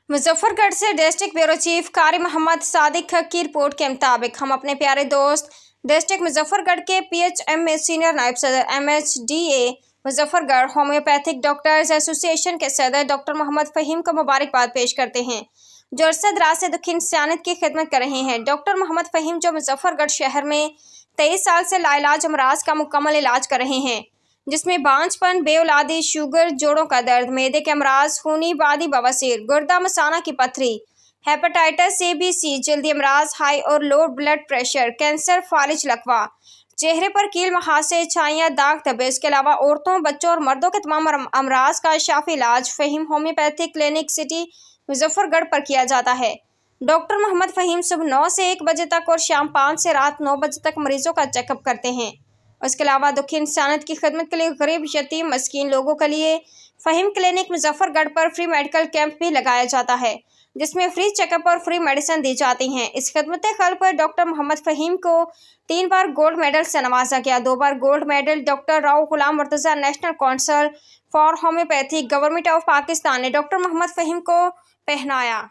मुजफ्फरगढ़ से district bureau chief कारी मोहम्मद सादिक की रिपोर्ट के मुताबिक हम अपने प्यारे दोस्त डिस्ट्रिक्ट मुजफ्फरगढ़ के पीएचएम में सीनियर नायब सदर एमएचडीए मुजफ्फरगढ़ होम्योपैथिक डॉक्टर्स एसोसिएशन के सदर डॉक्टर मोहम्मद फ़हीम को मुबारकबाद पेश करते हैं, जो अरसा दराज से दुखी इंसानियत की खिदमत कर रहे हैं। डॉक्टर मोहम्मद फ़हीम जो मुजफ्फरगढ़ शहर में 23 साल से लाइलाज अमराज का मुकम्मल इलाज कर रहे हैं, जिसमें बांझपन, बेऔलादी, शुगर, जोड़ों का दर्द, मैदे के अमराज, खूनी बादी बवासीर, गुर्दा मसाना की पथरी, हेपेटाइटिस ए बी सी, जल्दी अमराज, हाई और लो ब्लड प्रेशर, कैंसर, फालिज लकवा, चेहरे पर कील, मुहासे, छाइयाँ, दाग धब्बे, इसके अलावा औरतों, बच्चों और मर्दों के तमाम अमराज का शाफी इलाज Faheem homeopathic clinic city Muzaffargarh पर किया जाता है। डॉक्टर मोहम्मद फ़हीम सुबह 9 से 1 बजे तक और शाम 5 से रात 9 बजे तक मरीजों का चेकअप करते हैं। उसके अलावा दुखी इंसानियत की खिदमत के लिए गरीब, यतीम, मस्कीन लोगों के लिए फ़हीम क्लिनिक मुजफ्फरगढ़ पर फ्री मेडिकल कैंप भी लगाया जाता है, जिसमें फ्री चेकअप और फ्री मेडिसिन दी जाती हैं। इस खिदमत खल्क़ पर डॉक्टर मोहम्मद फ़हीम को 3 बार गोल्ड मेडल से नवाजा गया। 2 बार gold medal doctor Rao Ghulam Murtaza National Council for Homoeopathy Government of Pakistan ने डॉक्टर मोहम्मद फ़हीम को पहनाया।